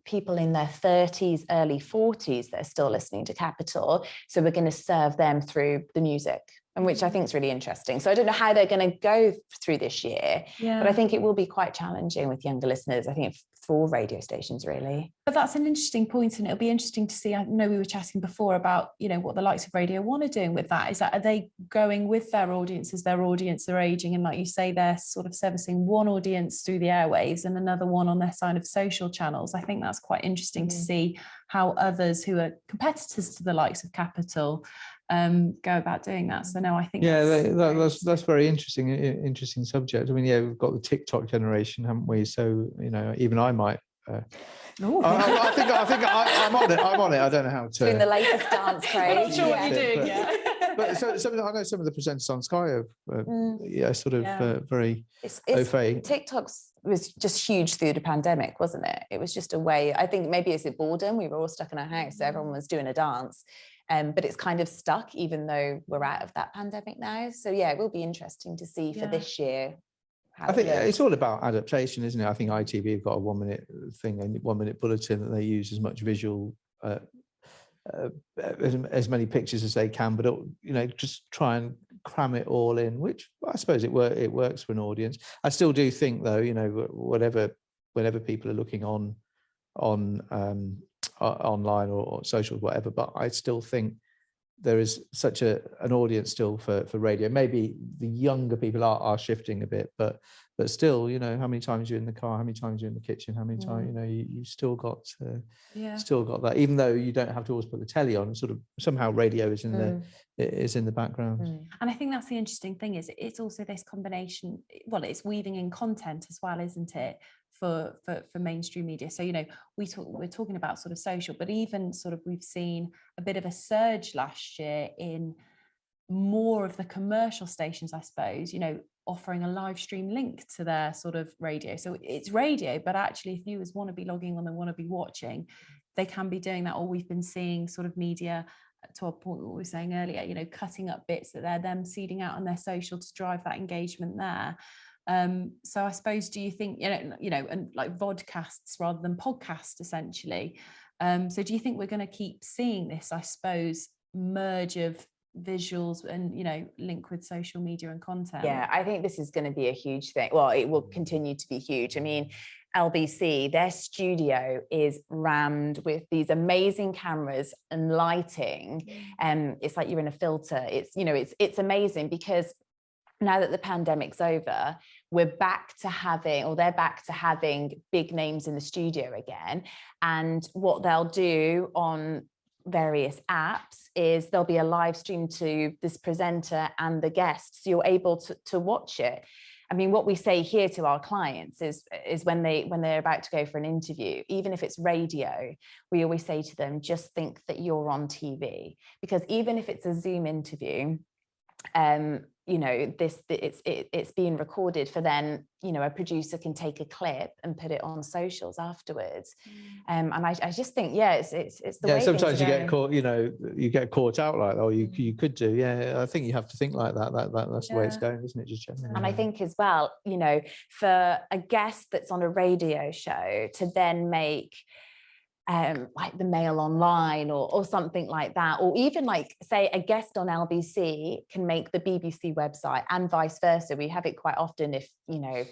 people in their 30s, early 40s that are still listening to Capital. So we're going to serve them through the music, and which I think is really interesting. So I don't know how they're going to go through this year, but I think it will be quite challenging with younger listeners, I think, for all radio stations, really. But that's an interesting point, and it'll be interesting to see. I know we were chatting before about, you know, what the likes of Radio 1 are doing with that. Is that, are they going with their audience as their audience are aging? And like you say, they're sort of servicing one audience through the airwaves and another one on their side of social channels. I think that's quite interesting to see how others who are competitors to the likes of Capital go about doing that. So no, I think that's very interesting subject. I mean, yeah, we've got the TikTok generation, haven't we? So, you know, even I might. I think I'm on it. I'm on it. I don't know how to. Doing the latest dance craze. I'm not sure what you're doing yet. But so I know some of the presenters on Sky are very au fait. TikTok was just huge through the pandemic, wasn't it? It was just a way. I think maybe it's boredom. We were all stuck in our house, so everyone was doing a dance. But it's kind of stuck, even though we're out of that pandemic now. So yeah, it will be interesting to see for this year. I think it's all about adaptation, isn't it? I think ITV have got a 1 minute thing, a 1 minute bulletin that they use as much visual, as many pictures as they can, but you know, just try and cram it all in, which I suppose it works for an audience. I still do think, though, you know, whenever people are looking on online or social, whatever, but I still think there is such an audience still for radio. Maybe the younger people are shifting a bit, but still, you know, how many times you're in the car, how many times you're in the kitchen, how many times, you know, you still got that, even though you don't have to always put the telly on. Sort of somehow radio is in the background. And I think that's the interesting thing, is it's also this combination. Well, it's weaving in content as well, isn't it? For mainstream media. So, you know, we're talking about sort of social, but even sort of we've seen a bit of a surge last year in more of the commercial stations, I suppose, you know, offering a live stream link to their sort of radio. So it's radio, but actually if viewers want to be logging on, they want to be watching, they can be doing that. Or we've been seeing sort of media, to our point what we were saying earlier, you know, cutting up bits that they're then seeding out on their social to drive that engagement there. So I suppose, do you think, you know, and like vodcasts rather than podcasts, essentially. So do you think we're going to keep seeing this, I suppose, merge of visuals and, you know, link with social media and content? Yeah, I think this is going to be a huge thing. Well, it will continue to be huge. I mean, LBC, their studio is rammed with these amazing cameras and lighting. It's like you're in a filter. It's, you know, it's amazing, because now that the pandemic's over, we're back to having, or they're back to having, big names in the studio again. And what they'll do on various apps is there'll be a live stream to this presenter and the guests. So you're able to watch it. I mean, what we say here to our clients is when they're about to go for an interview, even if it's radio, we always say to them, just think that you're on TV, because even if it's a Zoom interview, you know, it's being recorded for then, you know, a producer can take a clip and put it on socials afterwards. And I just think, it's the way sometimes you get caught, you know, you get caught out like that, or you could do. Yeah, I think you have to think like that. That's the way it's going, isn't it? Just generally. And I think as well, you know, for a guest that's on a radio show to then make like the Mail Online or something like that, or even like, say, a guest on LBC can make the BBC website, and vice versa. We have it quite often if, you know,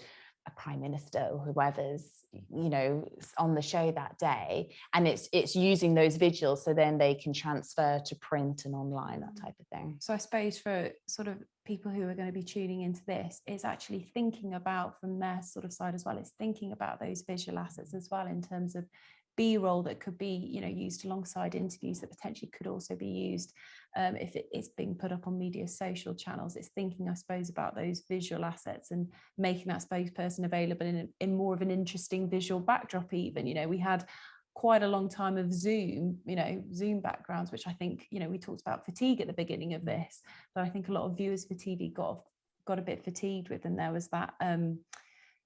a prime minister or whoever's, you know, on the show that day, and it's using those visuals, so then they can transfer to print and online, that type of thing. So I suppose for sort of people who are going to be tuning into this, is actually thinking about, from their sort of side as well, is thinking about those visual assets as well, in terms of B-roll that could be, you know, used alongside interviews, that potentially could also be used if it's being put up on media social channels. It's thinking, I suppose, about those visual assets and making that spokesperson available in more of an interesting visual backdrop even. You know, we had quite a long time of Zoom, you know, Zoom backgrounds, which I think, you know, we talked about fatigue at the beginning of this, but I think a lot of viewers for TV got a bit fatigued with, and there was that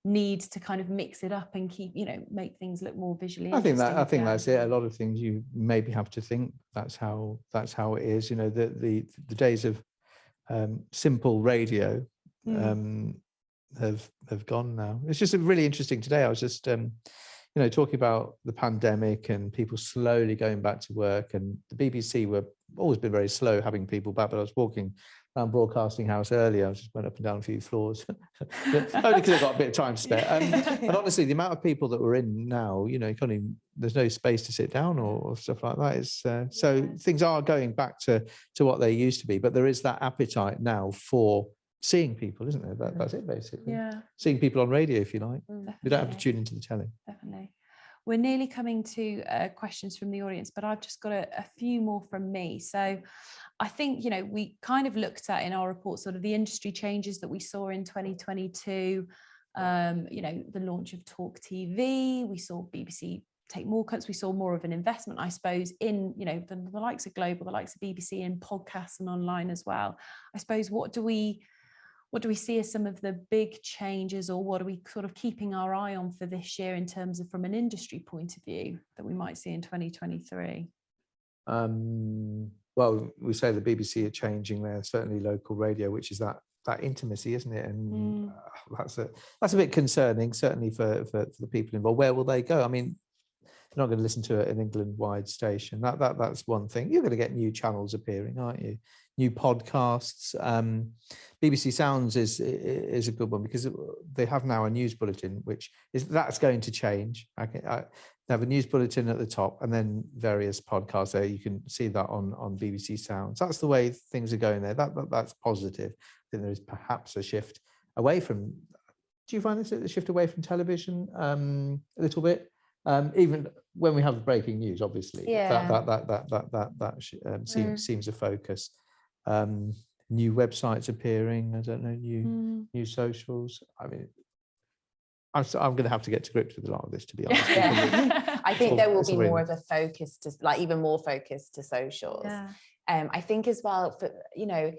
need to kind of mix it up and keep, you know, make things look more visually interesting. I think that's it. A lot of things you maybe have to think that's how it is. You know, the days of simple radio have gone now. It's just really interesting today. I was just you know, talking about the pandemic and people slowly going back to work, and the BBC were always been very slow having people back, but I was walking around Broadcasting House earlier. I just went up and down a few floors, only because I've got a bit of time to spare. And honestly, the amount of people that we're in now, you know, you can't even, there's no space to sit down or stuff like that. It's so things are going back to what they used to be, but there is that appetite now for seeing people, isn't there? That's it, basically. Yeah. Seeing people on radio, if you like. Definitely. You don't have to tune into the telly. Definitely. We're nearly coming to questions from the audience, but I've just got a few more from me. So I think, you know, we kind of looked at in our report sort of the industry changes that we saw in 2022, you know, the launch of Talk TV, we saw BBC take more cuts, we saw more of an investment, I suppose, in, you know, the likes of Global, the likes of BBC, in podcasts and online as well. I suppose, what do we see as some of the big changes, or what are we sort of keeping our eye on for this year in terms of from an industry point of view that we might see in 2023? Well, we say the BBC are changing there, certainly local radio, which is that intimacy, isn't it? And that's a bit concerning, certainly for the people involved. Where will they go? I mean, you're not going to listen to an England-wide station. That's one thing. You're going to get new channels appearing, aren't you? New podcasts. BBC Sounds is a good one because they have now a news bulletin, that's going to change. They have a news bulletin at the top, and then various podcasts there. You can see that on BBC Sounds. That's the way things are going there. That's positive. I think there is perhaps a shift away from. Do you find this a shift away from television a little bit? Even when we have the breaking news, obviously, that seems a focus. New websites appearing. I don't know, new socials. I mean, I'm going to have to get to grips with a lot of this, to be honest. I think there will be more of a focus to, like, even more focus to socials. I think as well, for, you know,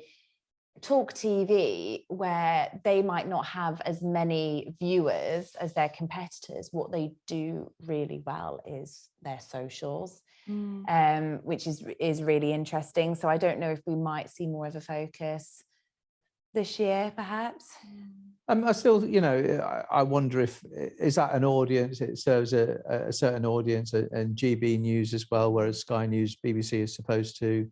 Talk TV, where they might not have as many viewers as their competitors, what they do really well is their socials, which is really interesting. So I don't know if we might see more of a focus this year, perhaps. I still, you know, I wonder if is that an audience? It serves a certain audience, and GB News as well, whereas Sky News, BBC is supposed to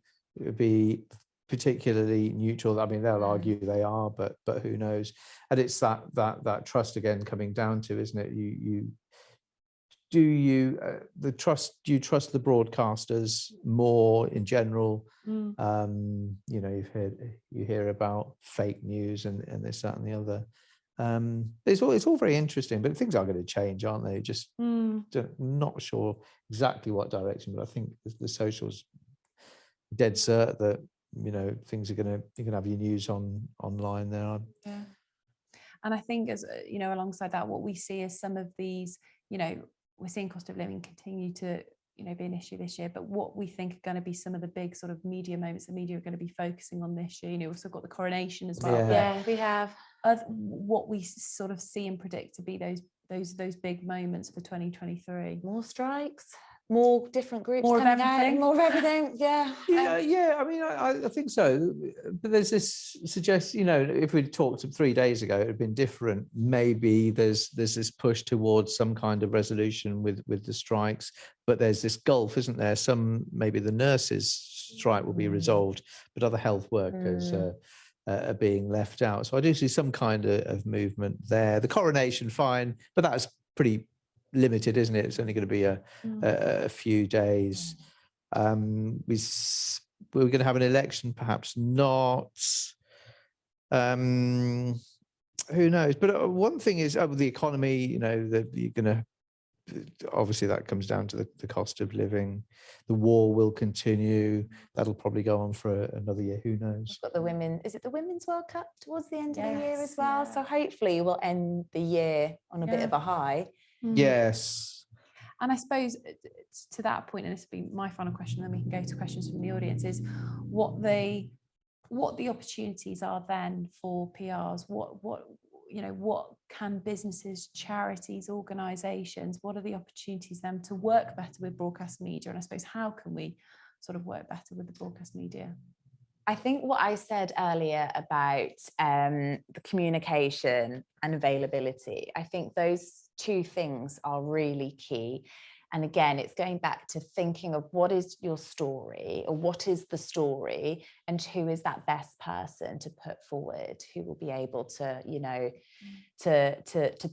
be particularly neutral. I mean, they'll argue they are, but who knows? And it's that trust again coming down to, isn't it? Do you trust the broadcasters more in general? You know, you hear about fake news and this, that, and the other. It's all very interesting, but things are going to change, aren't they? Just not sure exactly what direction, but I think the socials dead cert that, you know, things are going to, you can have your news online there. Yeah. And I think, as you know, alongside that, what we see is some of these, you know, we're seeing cost of living continue to, you know, be an issue this year, but what we think are going to be some of the big sort of media moments the media are going to be focusing on this year. You know, we've also got the coronation as well. Yeah, we have. What we sort of see and predict to be those big moments for 2023. More strikes, more different groups, more of everything. More of everything. Yeah. I mean, I think so. But there's this you know, if we'd talked 3 days ago, it would have been different. Maybe there's this push towards some kind of resolution with the strikes, but there's this gulf, isn't there? Maybe the nurses' strike will be resolved, but other health workers are being left out. So I do see some kind of movement there. The coronation, fine, but that's pretty limited, isn't it? It's only going to be a few days. We're going to have an election, perhaps not. Who knows? But one thing is the economy. You know, that you're going to, obviously that comes down to the cost of living. The war will continue. That'll probably go on for another year. Who knows? We've got is it the Women's World Cup towards the end of the year as well? So hopefully we'll end the year on a bit of a high. Yes. And I suppose to that point, and this will be my final question, then we can go to questions from the audience, is what the opportunities are then for PRs. What can businesses, charities, organisations, what are the opportunities then to work better with broadcast media? And I suppose, how can we sort of work better with the broadcast media? I think what I said earlier about the communication and availability, I think those two things are really key. And again, it's going back to thinking of what is your story, or what is the story, and who is that best person to put forward, who will be able to, you know, to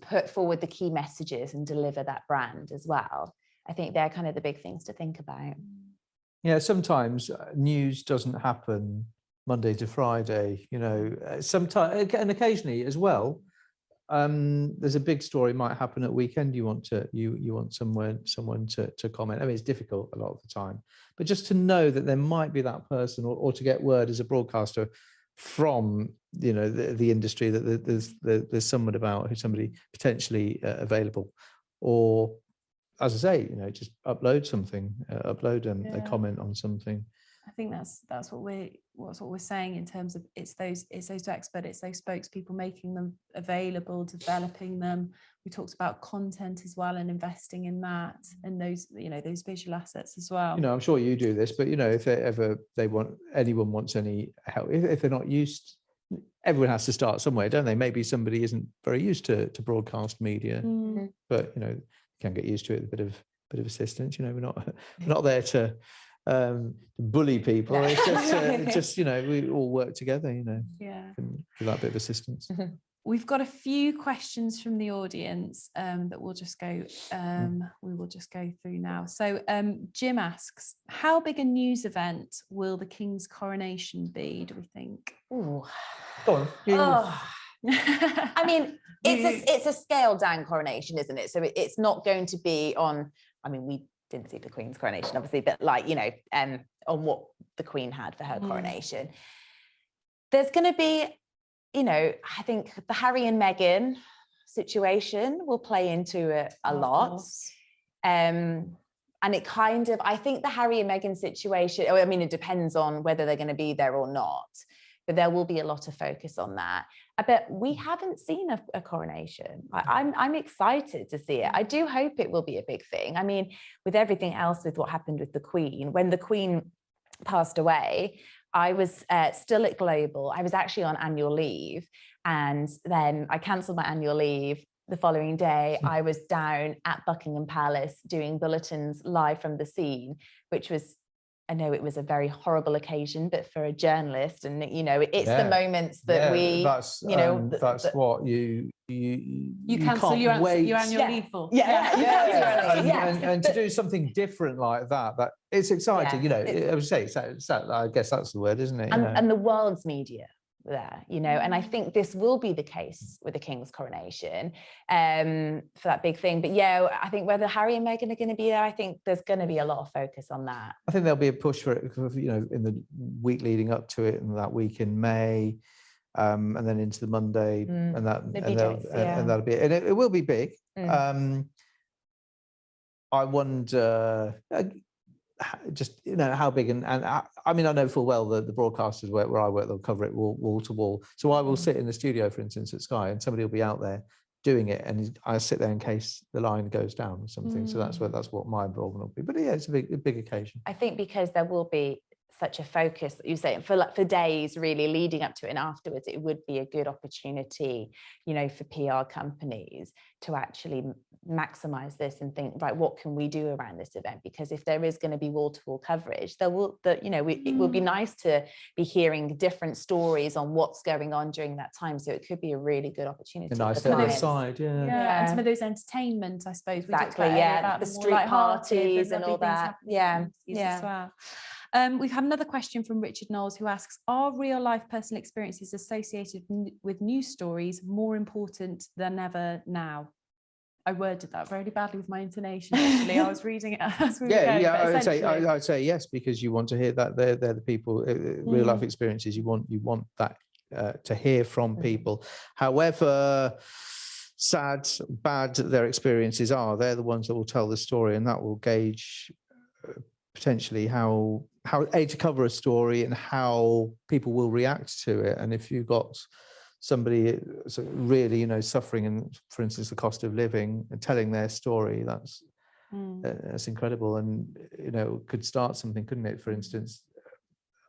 put forward the key messages and deliver that brand as well. I think they're kind of the big things to think about. Yeah, sometimes news doesn't happen Monday to Friday, you know, sometimes, and occasionally as well. There's a big story might happen at weekend. You want someone to comment. I mean, it's difficult a lot of the time, but just to know that there might be that person, or to get word as a broadcaster from, you know, the industry, that there's someone about, who's somebody potentially available, or, as I say, you know, just upload something, a comment on something. I think that's what we're saying in terms of it's those experts, it's those spokespeople, making them available, developing them. We talked about content as well, and investing in that, and those, you know, those visual assets as well. You know, I'm sure you do this, but, you know, if anyone wants any help, if they're not used, everyone has to start somewhere, don't they? Maybe somebody isn't very used to broadcast media, but, you know, can get used to it. A bit of assistance. You know, we're not there to bully people. It's just you know, we all work together. You know, give that bit of assistance. We've got a few questions from the audience that we'll just go. We will just go through now. So Jim asks, how big a news event will the King's coronation be, do we think? Ooh. Go on. I mean, it's a scaled down coronation, isn't it? So it's not going to be on, I mean, we didn't see the Queen's coronation, obviously, but like, you know, on what the Queen had for her coronation. There's going to be, you know, I think the Harry and Meghan situation will play into it a lot. And it kind of, I think the Harry and Meghan situation, I mean, it depends on whether they're going to be there or not, but there will be a lot of focus on that. But we haven't seen a coronation. I'm excited to see it. I do hope it will be a big thing. I mean, with everything else, with what happened with the Queen, when the Queen passed away, I was still at Global. I was actually on annual leave, and then I cancelled my annual leave. The following day, I was down at Buckingham Palace doing bulletins live from the scene, which was, I know it was a very horrible occasion, but for a journalist, and you know, it's the moments that we, that's, you know, that's what you cancel your annual leave for. And to do something different like that it's exciting. You know, I would say I guess that's the word, isn't it? And the world's media there, you know, and I think this will be the case with the King's coronation for that big thing. But yeah, I think whether Harry and Meghan are going to be there, I think there's going to be a lot of focus on that. I think there'll be a push for it, you know, in the week leading up to it, and that week in May, and then into the Monday, and that'll be it. And it will be big. I wonder just, you know, how big, and I mean, I know full well that the broadcasters where I work, they'll cover it wall to wall. So I will sit in the studio, for instance, at Sky, and somebody will be out there doing it, and I sit there in case the line goes down or something. So that's what my involvement will be. But yeah, it's a big occasion. I think because there will be such a focus, you say, for days really leading up to it and afterwards, it would be a good opportunity, you know, for PR companies to actually maximize this and think, right, what can we do around this event? Because if there is going to be wall-to-wall coverage, it will be nice to be hearing different stories on what's going on during that time. So it could be a really good opportunity. A nice other side, and some of those entertainment, I suppose. Exactly, about the street parties and all that. As well. We've had another question from Richard Knowles, who asks, are real life personal experiences associated with news stories more important than ever now? I worded that very badly with my intonation, actually. I was reading it as we were going. I'd say yes, because you want to hear that they're the people, real life experiences. You want that to hear from people. However sad, bad their experiences are, they're the ones that will tell the story, and that will gauge potentially how to cover a story and how people will react to it. And if you've got somebody really, you know, suffering, and for instance the cost of living, and telling their story, that's incredible, and you know, could start something, couldn't it? For instance,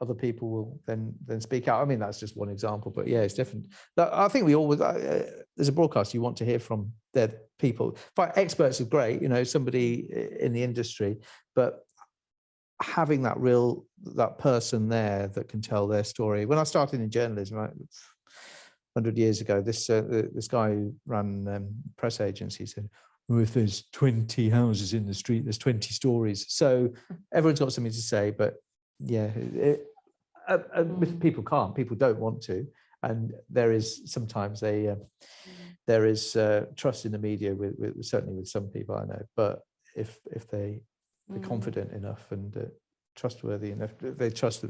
other people will then speak out. I mean, that's just one example, but yeah, it's different. I think we always, as a broadcaster, you want to hear from their people. Experts are great, you know, somebody in the industry, but having that person there that can tell their story. When I started in journalism, 100 years ago, this guy who ran press agency said, well, if there's 20 houses in the street, there's 20 stories. So everyone's got something to say, but yeah, people don't want to. And there is sometimes there is trust in the media with certainly with some people I know, but if they are confident enough and trustworthy enough, they trust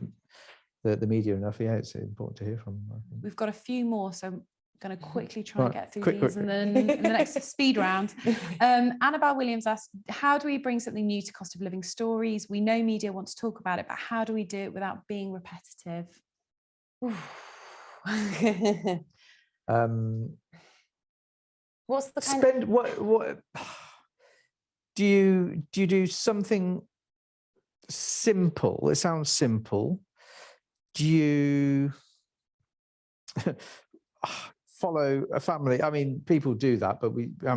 the media enough, yeah, it's important to hear from them, I think. We've got a few more, so I'm going to quickly try and get through these, and then in the next speed round. Annabelle Williams asked, how do we bring something new to cost of living stories? We know media want to talk about it, but how do we do it without being repetitive? What's the kind of... what do you do something simple? It sounds simple. Do you follow a family? I mean, people do that, but I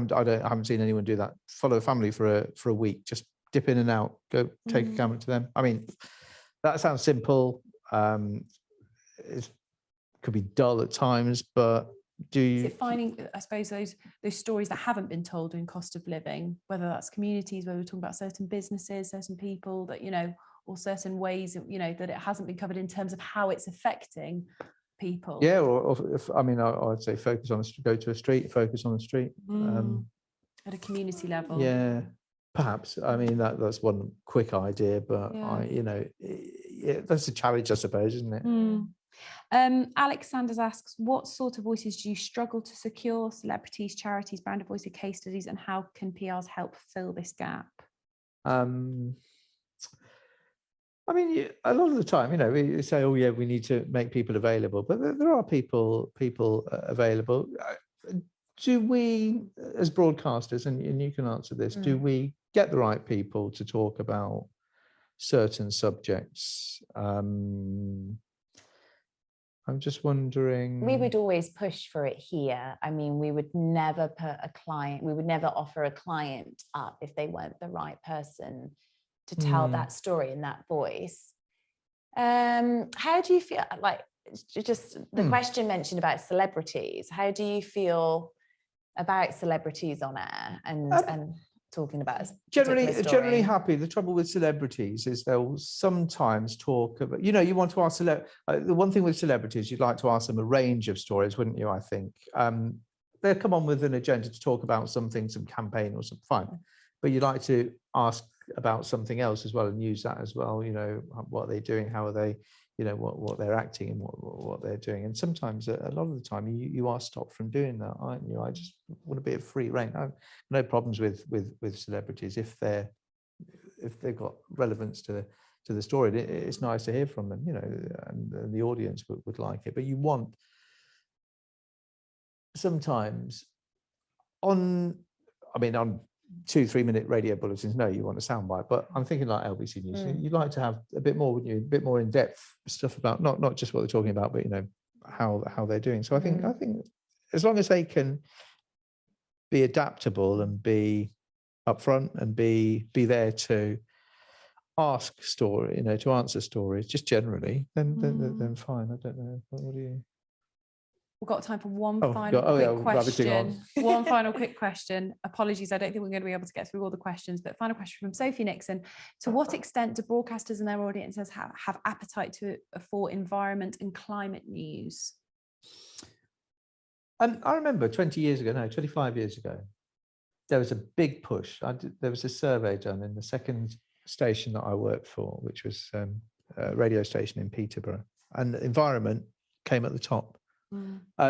haven't seen anyone do that. Follow a family for a week, just dip in and out, go take a camera to them. I mean, that sounds simple. It could be dull at times, but is it finding, I suppose, those stories that haven't been told in cost of living, whether that's communities where we're talking about certain businesses, certain people that, you know, or certain ways, you know, that it hasn't been covered in terms of how it's affecting people? Yeah, or if, I mean, I'd say focus on go to a street, focus on the street. At a community level. Yeah, perhaps. I mean, that's one quick idea, but you know, that's a challenge, I suppose, isn't it? Alex Sanders asks, what sort of voices do you struggle to secure? Celebrities, charities, brand of voice, case studies, and how can PRs help fill this gap? I mean, a lot of the time, you know, we say, oh yeah, we need to make people available, but there are people available. Do we, as broadcasters, and you can answer this, do we get the right people to talk about certain subjects? I'm just wondering. We would always push for it here. I mean, we would never offer a client up if they weren't the right person to tell that story in that voice. How do you feel, like, just the question mentioned about celebrities, how do you feel about celebrities on air and talking about generally happy? The trouble with celebrities is they'll sometimes talk about, you know, you want to ask the one thing with celebrities, you'd like to ask them a range of stories, wouldn't you? I think they'll come on with an agenda to talk about something, some campaign or something, fine, but you'd like to ask about something else as well and use that as well, you know, what they're doing, how are they, you know, what they're acting and what they're doing. And sometimes, a lot of the time, you are stopped from doing that, aren't you? I just want a bit of free reign. I have no problems with celebrities if they've got relevance to the story. It's nice to hear from them, you know, and the audience would like it. But you want sometimes on 2-3 minute radio bulletins, no, you want a soundbite, but I'm thinking like LBC News, you'd like to have a bit more, wouldn't you? A bit more in-depth stuff about not just what they're talking about, but, you know, how they're doing. So I think as long as they can be adaptable and be upfront and be there to ask story, you know, to answer stories, just generally, then fine. I don't know. What do you? We've got time for one final quick question. One final quick question. Apologies, I don't think we're going to be able to get through all the questions, but final question from Sophie Nixon. To what extent do broadcasters and their audiences have appetite for environment and climate news? I remember 25 years ago, there was a big push. There was a survey done in the second station that I worked for, which was a radio station in Peterborough, and environment came at the top.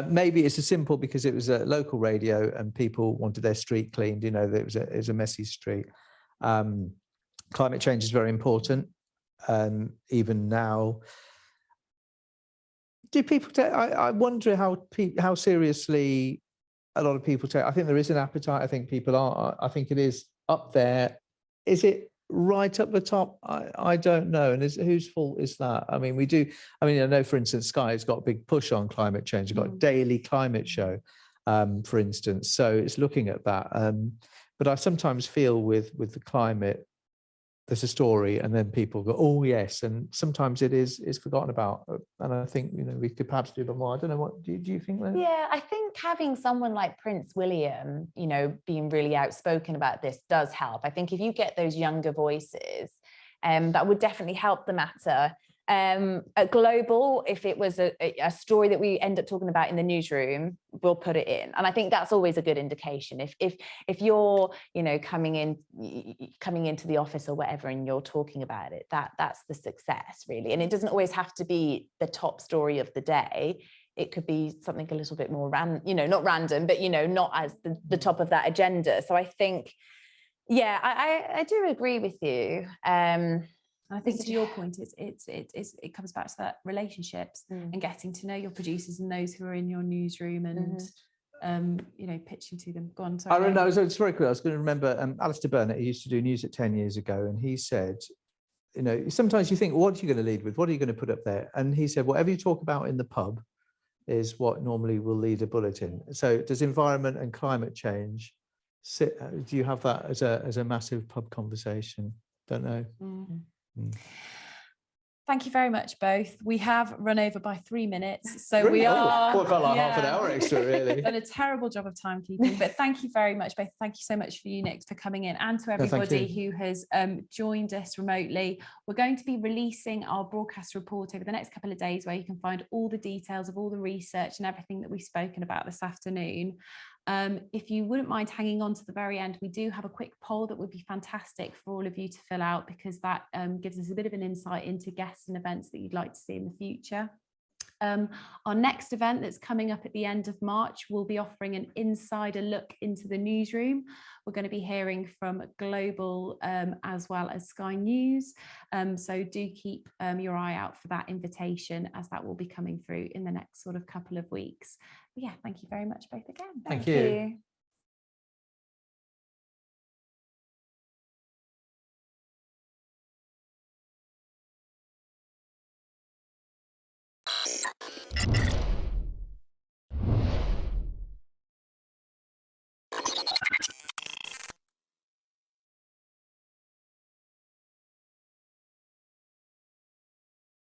Maybe it's as simple because it was a local radio and people wanted their street cleaned, you know, it was a messy street. Climate change is very important. Even now, do people take, I wonder how seriously a lot of people take. I think there is an appetite. I think people are, I think it is up there. Is it right up the top, I don't know. And whose fault is that? I mean, I know, for instance, Sky's got a big push on climate change. They've got a daily climate show, for instance. So it's looking at that. But I sometimes feel with the climate, there's a story and then people go, oh yes, and sometimes it is forgotten about. And I think, we could perhaps do a bit more. I don't know, what do you think that? Yeah, I think having someone like Prince William, being really outspoken about this does help. I think if you get those younger voices, that would definitely help the matter. At Global, if it was a story that we end up talking about in the newsroom, we'll put it in, and I think that's always a good indication. If you're coming into the office or whatever and you're talking about it, that's the success, really. And it doesn't always have to be the top story of the day. It could be something a little bit more not random, but not as the top of that agenda. So I think, yeah, I do agree with you. I think to your point, it comes back to that relationships and getting to know your producers and those who are in your newsroom and pitching to them. Go on, sorry. I don't know. So it's very quick. I was going to remember Alistair Burnett. He used to do news at 10 years ago, and he said, sometimes you think, what are you going to lead with? What are you going to put up there? And he said, whatever you talk about in the pub is what normally will lead a bulletin. So does environment and climate change do you have that as a massive pub conversation? Don't know. Thank you very much, both. We have run over by 3 minutes, so really? we are. Oh, it felt like half an hour extra, really. Done a terrible job of timekeeping, but thank you very much, both. Thank you so much for you, Nick, for coming in, and to everybody who has joined us remotely. We're going to be releasing our broadcast report over the next couple of days, where you can find all the details of all the research and everything that we've spoken about this afternoon. If you wouldn't mind hanging on to the very end, we do have a quick poll that would be fantastic for all of you to fill out, because that gives us a bit of an insight into guests and events that you'd like to see in the future. Our next event that's coming up at the end of March will be offering an insider look into the newsroom. We're going to be hearing from Global as well as Sky News. So do keep your eye out for that invitation, as that will be coming through in the next sort of couple of weeks. But yeah, thank you very much both again. Thank you.